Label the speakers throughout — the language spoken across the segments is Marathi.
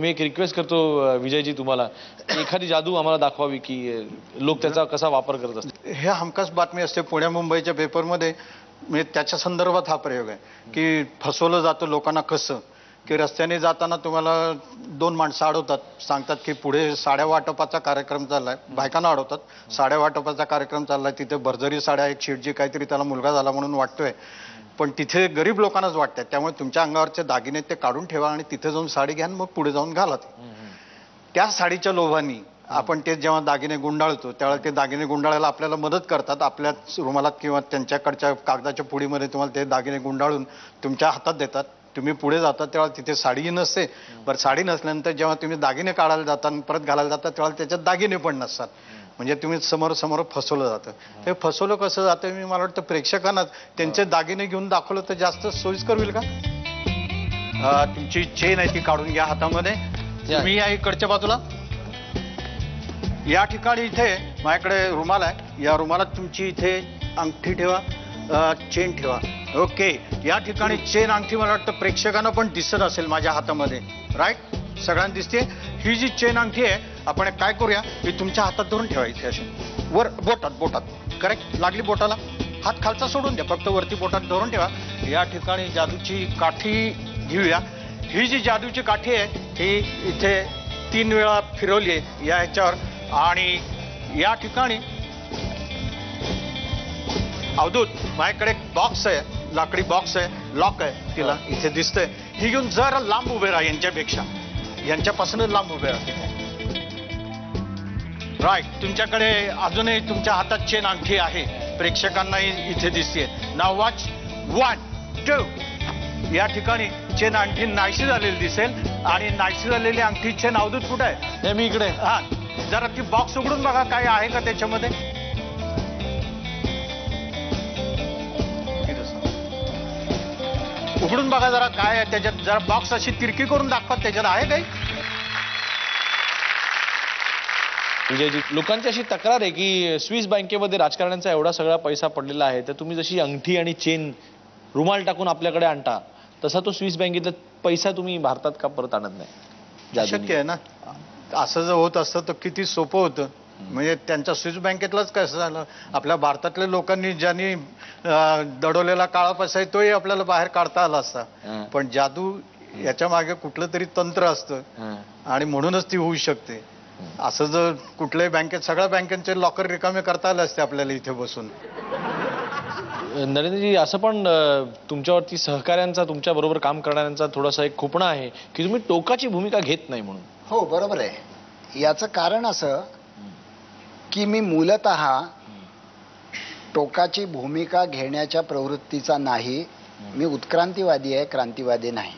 Speaker 1: मी एक रिक्वेस्ट करतो विजयजी तुम्हाला, एखादी जादू आम्हाला दाखवावी की लोक त्याचा कसा वापर करत असतात.
Speaker 2: हे हमखास बातमी असते पुण्या मुंबईच्या पेपरमध्ये. म्हणजे त्याच्या संदर्भात हा प्रयोग आहे की फसवलं जातं लोकांना कसं, की रस्त्याने जाताना तुम्हाला दोन माणसं अडवतात, सांगतात की पुढे साड्या वाटपाचा कार्यक्रम चाललाय, बायकांना अडवतात, साड्या वाटपाचा कार्यक्रम चाललाय, तिथे भरजरी साड्या, एक शेठजी काहीतरी त्याला मुलगा झाला म्हणून वाटतोय, पण तिथे गरीब लोकांनाच वाटतंय, त्यामुळे तुमच्या अंगावरचे दागिने ते काढून ठेवा आणि तिथे जाऊन साडी घ्या, मग पुढे जाऊन घाला. त्या साडीच्या लोभानी आपण ते जेव्हा दागिने गुंडाळतो त्यावेळेला ते दागिने गुंडाळायला आपल्याला मदत करतात, आपल्या रुमालात किंवा त्यांच्याकडच्या कागदाच्या पुडीमध्ये तुम्हाला ते दागिने गुंडाळून तुमच्या हातात देतात. तुम्ही पुढे जाता तेव्हा तिथे साडीही नसते. बरं, साडी नसल्यानंतर जेव्हा तुम्ही दागिने काढायला जाता परत घालायला जाता तेव्हा त्याच्यात दागिने पण नसतात. म्हणजे तुम्ही समोर समोर फसवलं जातं. ते फसवलं कसं जातं, मी मला वाटतं प्रेक्षकांना त्यांचे दागिने घेऊन दाखवलं तर जास्त सोयीस्कर होईल का. तुमची चेन आहे ती काढून घ्या हातामध्ये. तुम्ही या इकडच्या बाजूला या ठिकाणी इथे माझ्याकडे रुमाल आहे, या रुमालात तुमची इथे अंगठी ठेवा, चेन ठेवा. ओके, या ठिकाणी चेन अंगठी मला वाटतं प्रेक्षकांना पण दिसत असेल माझ्या हातामध्ये, राईट? सगळ्यांना दिसते. ही जी चेन अंगठी आहे आपण काय करूया, ही तुमच्या हातात धरून ठेवा इथे अशी वर बोटात. करेक्ट, लागली बोटाला, हात खालचा सोडून द्या, फक्त वरती बोटात धरून ठेवा. या ठिकाणी जादूची काठी घेऊया. ही जी जादूची काठी आहे ही इथे 3 वेळा फिरवली आहे या ह्याच्यावर, आणि या ठिकाणी अवधूत माझ्याकडे एक बॉक्स आहे, लाकडी बॉक्स आहे, लॉक आहे, तिला इथे दिसतंय. ही घेऊन जरा लांब उभे राहा, यांच्यापासून लांब उभे राहा. राईट, तुमच्याकडे अजूनही तुमच्या हातात चेन अंगठी आहे, प्रेक्षकांनाही इथे दिसते. नाव वॉच 1 2. या ठिकाणी चेन अंगठी नाहीशी झालेली दिसेल, आणि नाहीशी झालेली अंगठी चेन अवधूत कुठे आहे?
Speaker 1: मी इकडे.
Speaker 2: हा, जरा ती बॉक्स उघडून बघा काय आहे का त्याच्यामध्ये. उघडून बघा जरा काय आहे त्याच्यात, जरा बॉक्स अशी तिरकी करून दाखवा, त्याच्यात आहे काही.
Speaker 1: विजयजी, लोकांची अशी तक्रार आहे की स्विस बँकेमध्ये राजकारण्यांचा एवढा सगळा पैसा पडलेला आहे, तर तुम्ही जशी अंगठी आणि चेन रुमाल टाकून आपल्याकडे आणता तसा तो स्विस बँकेतला पैसा तुम्ही भारतात का परत आणत नाही?
Speaker 2: शक्य आहे ना. असं जर होत असतं तर किती सोपं होतं. म्हणजे त्यांच्या स्विस बँकेतलाच कसं झालं, आपल्या भारतातल्या लोकांनी ज्यांनी दडवलेला काळा पैसा आहे तोही आपल्याला बाहेर काढता आला असता. पण जादू याच्या मागे कुठलं तरी तंत्र असतं आणि म्हणूनच ती होऊ शकते. असं जर कुठल्याही बँकेत, सगळ्या बँकेचे लॉकर रिकामे करता आले असते आपल्याला इथे बसून.
Speaker 1: नरेंद्रजी, असं पण तुमच्यावरती सहकाऱ्यांचा, तुमच्या बरोबर काम करणाऱ्यांचा थोडासा एक खुपणा आहे की तुम्ही टोकाची भूमिका घेत नाही म्हणून.
Speaker 3: हो, बरोबर आहे. याचं कारण असं की मी मूलतः टोकाची भूमिका घेण्याच्या प्रवृत्तीचा नाही. मी उत्क्रांतिवादी आहे, क्रांतिवादी नाही.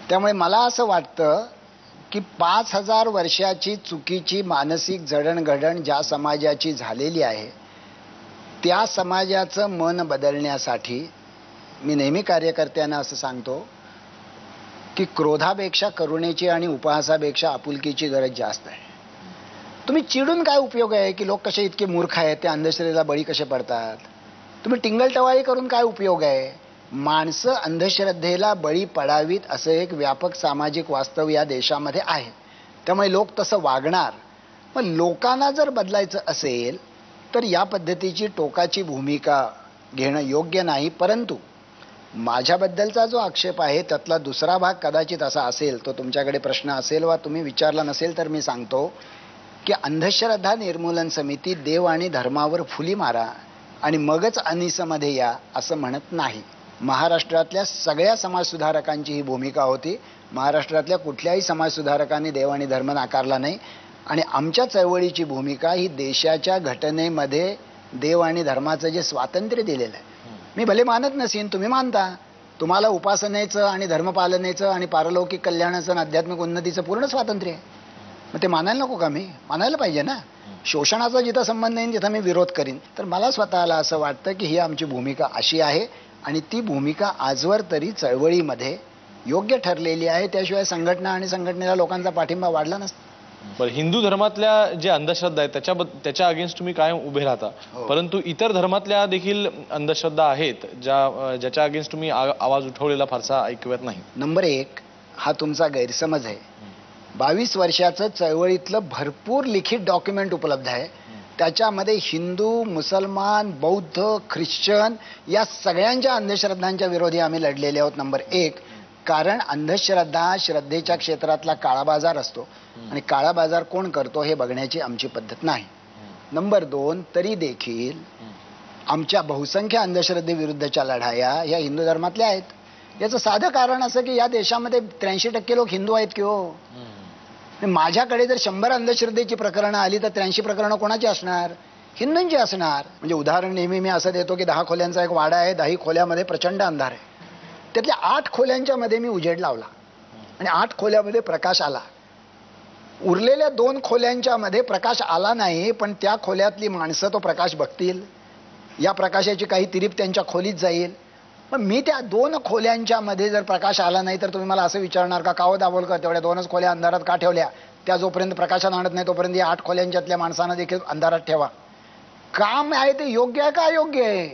Speaker 3: त्यामुळे मला असं वाटतं की 5000 वर्षाची चुकीची मानसिक जडणघडण ज्या समाजाची झालेली आहे त्या समाजाचं मन बदलण्यासाठी मी नेहमी कार्यकर्त्यांना असं सांगतो की क्रोधापेक्षा करुणेची आणि उपहासापेक्षा आपुलकीची गरज जास्त आहे. तुम्ही चिडून काय उपयोग आहे की लोक कसे इतके मूर्ख आहेत, ते अंधश्रद्धेला बळी कसे पडतात. तुम्ही टिंगलटवाळी करून काय उपयोग आहे. माणसं अंधश्रद्धेला बळी पडावीत असं एक व्यापक सामाजिक वास्तव या देशामध्ये आहे. त्यामुळे लोक तसं वागणार. मग लोकांना जर बदलायचं असेल तर या पद्धतीची टोकाची भूमिका घेणं योग्य नाही. परंतु माझ्याबद्दलचा जो आक्षेप आहे त्यातला दुसरा भाग कदाचित असा असेल, तो तुमच्याकडे प्रश्न असेल वा तुम्ही विचारला नसेल तर मी सांगतो की अंधश्रद्धा निर्मूलन समिती देव आणि धर्मावर फुली मारा आणि मगच अनिसमध्ये या असं म्हणत नाही. महाराष्ट्रातल्या सगळ्या समाजसुधारकांची ही भूमिका होती. महाराष्ट्रातल्या कुठल्याही समाजसुधारकांनी देव आणि धर्म नाकारला नाही. आणि आमच्या चळवळीची भूमिका ही देशाच्या घटनेमध्ये देव आणि धर्माचं जे स्वातंत्र्य दिलेलं आहे, मी भले मानत नसेन, तुम्ही मानता, तुम्हाला उपासनेचं आणि धर्मपालनेचं आणि पारलौकिक कल्याणाचं आणि आध्यात्मिक उन्नतीचं पूर्ण स्वातंत्र्य आहे. मग ते मानायला नको का? मी मानायला पाहिजे ना. शोषणाचा जिथं संबंध येईल तिथं मी विरोध करीन. तर मला स्वतःला असं वाटतं की ही आमची भूमिका अशी आहे आणि ती भूमिका आजवर तरी चळवळीमध्ये योग्य ठरलेली आहे. त्याशिवाय संघटना आणि संघटनेला लोकांचा पाठिंबा वाढला नसता.
Speaker 1: बरं, हिंदू धर्मातल्या जे अंधश्रद्धा आहेत त्याच्या अगेन्स्ट तुम्ही कायम उभे राहता, परंतु इतर धर्मातल्या देखील अंधश्रद्धा आहेत ज्याच्या अगेन्स्ट तुम्ही आवाज उठवलेला फारसा ऐकवत नाही.
Speaker 3: नंबर 1 हा तुमचा गैरसमज आहे 22 वर्षाचं चळवळीतलं भरपूर लिखित डॉक्युमेंट उपलब्ध आहे. त्याच्यामध्ये हिंदू, मुसलमान, बौद्ध, ख्रिश्चन या सगळ्यांच्या अंधश्रद्धांच्या विरोधी आम्ही लढलेले आहोत. नंबर 1, कारण अंधश्रद्धा श्रद्धेच्या क्षेत्रातला काळा बाजार असतो आणि काळा बाजार कोण करतो हे बघण्याची आमची पद्धत नाही. नंबर 2, तरी देखील आमच्या बहुसंख्य अंधश्रद्धेविरुद्धच्या लढाया ह्या हिंदू धर्मातल्या आहेत. याचं साधं कारण असं की या देशामध्ये 83% लोक हिंदू आहेत की हो. माझ्याकडे जर 100 अंधश्रद्धेची प्रकरणं आली तर 83 प्रकरणं कोणाची असणार? हिंदूंची असणार. म्हणजे उदाहरण नेहमी मी असं देतो की 10 खोल्यांचा एक वाडा आहे, 10 खोल्यामध्ये प्रचंड अंधार आहे. त्यातल्या 8 खोल्यांच्या मध्ये मी उजेड लावला आणि 8 खोल्यामध्ये प्रकाश आला. उरलेल्या 2 खोल्यांच्या मध्ये प्रकाश आला नाही, पण त्या खोल्यातली माणसं तो प्रकाश बघतील, या प्रकाशाची काही तिरीप त्यांच्या खोलीत जाईल. पण मी त्या 2 खोल्यांच्या मध्ये जर प्रकाश आला नाही तर तुम्ही मला असं विचारणार का हो दाभोलकर तेवढ्या 2च खोल्या अंधारात का ठेवल्या? त्या जोपर्यंत प्रकाशात आणत नाही तोपर्यंत या 8 खोल्यांच्यातल्या माणसांना देखील अंधारात ठेवा. काम आहे ते योग्य आहे का अयोग्य आहे?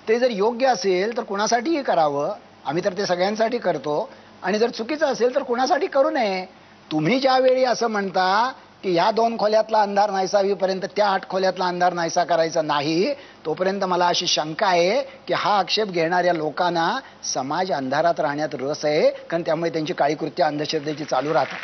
Speaker 3: ते जर योग्य असेल तर कुणासाठीही करावं. आम्ही तर ते सगळ्यांसाठी करतो. आणि जर चुकीचं असेल तर कुणासाठी करू नये. तुम्ही ज्यावेळी असं म्हणता की ह्या 2 खोल्यातला अंधार नाहीसा होईपर्यंत त्या 8 खोल्यातला अंधार नाहीसा करायचा नाही, तोपर्यंत मला अशी शंका आहे की हा आक्षेप घेणाऱ्या लोकांना समाज अंधारात राहण्यात रस आहे, कारण त्यामुळे त्यांची काळी कृत्य अंधश्रद्धेची चालू राहतात.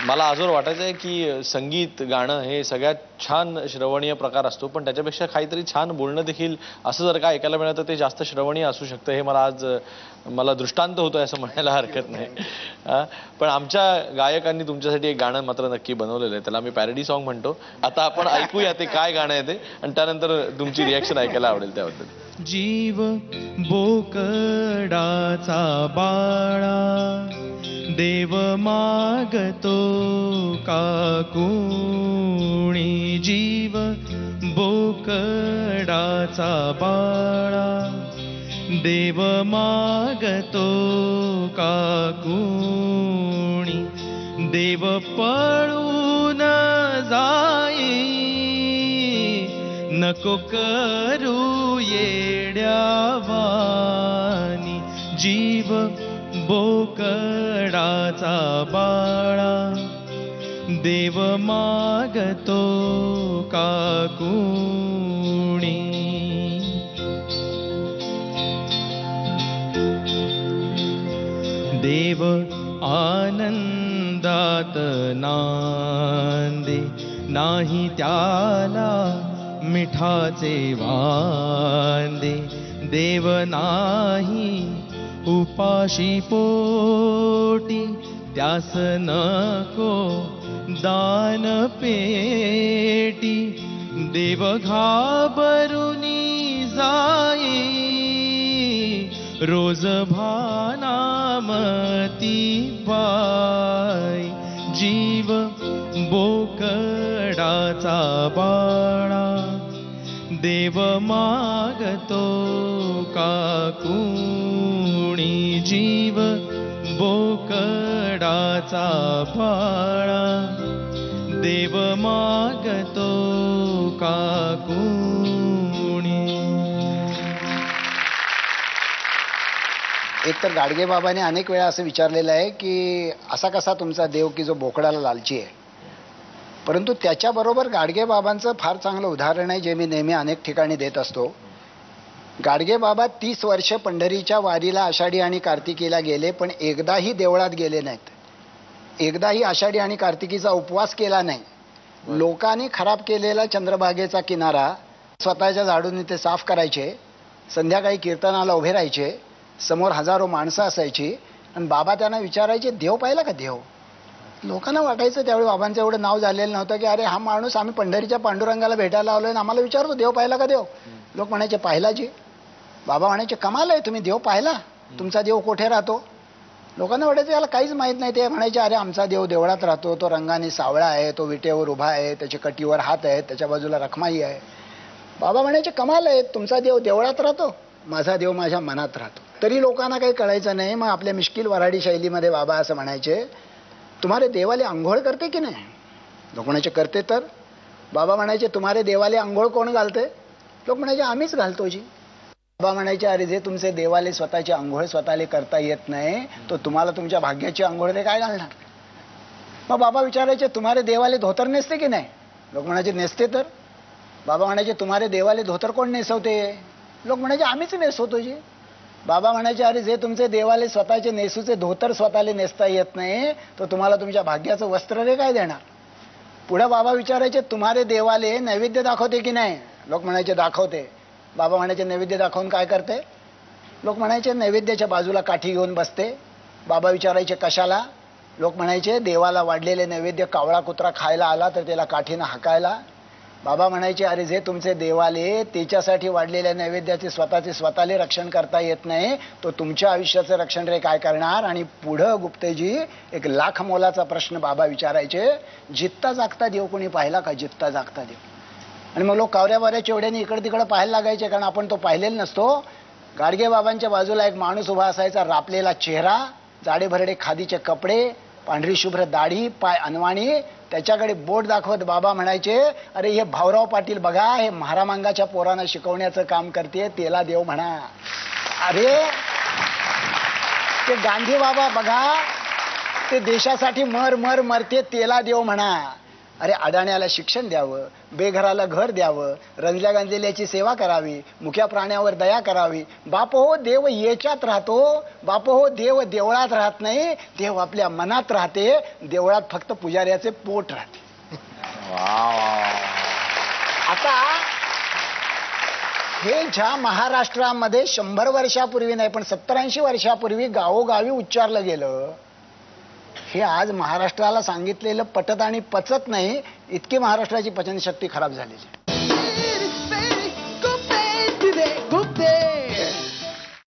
Speaker 1: मला आजवर वाटायचं आहे की संगीत गाणं हे सगळ्यात छान श्रवणीय प्रकार असतो, पण त्याच्यापेक्षा काहीतरी छान बोलणं देखील असं जर का ऐकायला मिळतं ते जास्त श्रवणीय असू शकतं. हे मला आज दृष्टांत होतोय असं म्हणायला हरकत नाही. पण आमच्या गायकांनी तुमच्यासाठी एक गाणं मात्र नक्की बनवलेलं आहे, त्याला आम्ही पॅरडी सॉन्ग म्हणतो. आता आपण ऐकूया ते काय गाणं आहे ते, आणि त्यानंतर तुमची रिॲक्शन ऐकायला आवडेल त्याबद्दल.
Speaker 4: जीव बोकडाचा बाळा, देव मागतो काकुणी. जीव बोकडाचा बाळा, देव मागतो काकुणी. देव पळून जाई, नको करू येड्यावानी. जीव बोकडाचा बाळा, देव मागतो काकुणी. देव आनंदात नांदे, नाही त्याला मिठाचे वांदे. देव नाही उपाशी पोटी, त्यास नको दान पेटी. देव घाबरुनी जाई, रोज भानामती बाई. जीव बोकडाचा बाळा, देव मागतो काकुणी. जीव बोकडाचा बाळा, देव मागतो काकुणी.
Speaker 3: एक तर गाडगेबाबाने अनेक वेळा असं विचारलेलं आहे की असा कसा तुमचा देव की जो बोकडाला लालची आहे. परंतु त्याच्याबरोबर गाडगेबाबांचं फार चांगलं उदाहरण आहे जे मी नेहमी अनेक ठिकाणी देत असतो. गाडगेबाबा 30 वर्ष पंढरीच्या वारीला आषाढी आणि कार्तिकीला गेले, पण एकदाही देवळात गेले नाहीत. एकदाही आषाढी आणि कार्तिकीचा उपवास केला नाही. लोकांनी खराब केलेला चंद्रभागेचा किनारा स्वतःच्या झाडून ते साफ करायचे. संध्याकाळी कीर्तनाला उभे राहायचे. समोर हजारो माणसं असायची आणि बाबा त्यांना विचारायचे, देव पाहिला का देव? लोकांना वाटायचं त्यावेळी बाबांचं एवढं नाव झालेलं नव्हतं की अरे हा माणूस आम्ही पंढरीच्या पांडुरंगाला भेटायला आलोय आणि आम्हाला विचारतो देव पाहिला का देव? लोक म्हणायचे पाहिला जी. बाबा म्हणायचे कमाल आहे, तुम्ही देव पाहिला? तुमचा देव कुठे राहतो? लोकांना वाटायचं याला काहीच माहीत नाही. ते म्हणायचे अरे आमचा देव देवळात राहतो, तो रंगाने सावळा आहे, तो विटेवर उभा आहे, त्याच्या कटीवर हात आहेत, त्याच्या बाजूला रखमाई आहे. बाबा म्हणायचे कमाल आहे, तुमचा देव देवळात राहतो, माझा देव माझ्या मनात राहतो. तरी लोकांना काही कळायचं नाही. मग आपल्या मिश्किल वऱ्हाडी शैलीमध्ये बाबा असं म्हणायचे, तुम्हारे देवाले आंघोळ करते की नाही? लोक म्हणायचे करते तर. बाबा म्हणायचे तुम्हारे देवाले आंघोळ कोण घालते? लोक म्हणायचे आम्हीच घालतो जी. बाबा म्हणायचे अरे जे तुमचे देवाले स्वतःची आंघोळ स्वतःला करता येत नाही तो तुम्हाला तुमच्या भाग्याची आंघोळ ते काय घालणार. मग बाबा विचारायचे तुम्हारे देवाले धोतर नेसते की नाही. लोक म्हणायचे नेसते तर. बाबा म्हणायचे तुम्हारे देवाले धोतर कोण नेसवते. लोक म्हणायचे आम्हीच नेसवतो जी. बाबा म्हणायचे अरे जे तुमचे देवाले स्वतःचे नेसूचे धोतर स्वतःला नेसता येत नाही तो तुम्हाला तुमच्या भाग्याचं वस्त्र रे काय देणार. पुढे बाबा विचारायचे तुम्हारे देवाले नैवेद्य दाखवते की नाही. लोक म्हणायचे दाखवते. बाबा म्हणायचे नैवेद्य दाखवून काय करते. लोक म्हणायचे नैवेद्याच्या बाजूला काठी घेऊन बसते. बाबा विचारायचे कशाला. लोक म्हणायचे देवाला वाढलेले नैवेद्य कावळा कुत्रा खायला आला तर त्याला काठीनं हाकायला. बाबा म्हणायचे अरे जे तुमचे देवाले त्याच्यासाठी वाढलेल्या नैवेद्याचे स्वतःला रक्षण करता येत नाही तो तुमच्या आयुष्याचं रक्षण रे काय करणार. आणि पुढं गुप्तेजी एक लाख मोलाचा प्रश्न बाबा विचारायचे जित्ता जागता देव कोणी पाहिला का. जित्ता जागता देव. आणि मग लोक कावऱ्या बाऱ्या चेवड्याने इकडे तिकडे पाहायला लागायचे कारण आपण तो पाहिलेला नसतो. गाडगे बाबांच्या बाजूला एक माणूस उभा असायचा रापलेला चेहरा जाडे भरडे खादीचे कपडे पांढरी शुभ्र दाढी पाय अनवाणी. त्याच्याकडे बोट दाखवत बाबा म्हणायचे अरे हे भाऊराव पाटील बघा हे महारामांगाच्या पोरांना शिकवण्याचं काम करते त्याला देव म्हणा. अरे ते गांधी बाबा बघा ते देशासाठी मर मरते त्याला देव म्हणा. अरे अडाण्याला शिक्षण द्यावं बेघराला घर द्यावं रंजल्या गांजलेल्याची सेवा करावी मुक्या प्राण्यावर दया करावी. बाप हो देव याच्यात राहतो. बाप हो देव देवळात राहत नाही देव आपल्या मनात राहते. देवळात फक्त पुजाऱ्याचे पोट राहते. आता हे ज्या महाराष्ट्रामध्ये 100 वर्षापूर्वी नाही पण 70-80 वर्षापूर्वी गावोगावी उच्चारलं गेलं हे आज महाराष्ट्राला सांगितलेलं पटत आणि पचत नाही. इतकी महाराष्ट्राची पचनशक्ती खराब झालेली.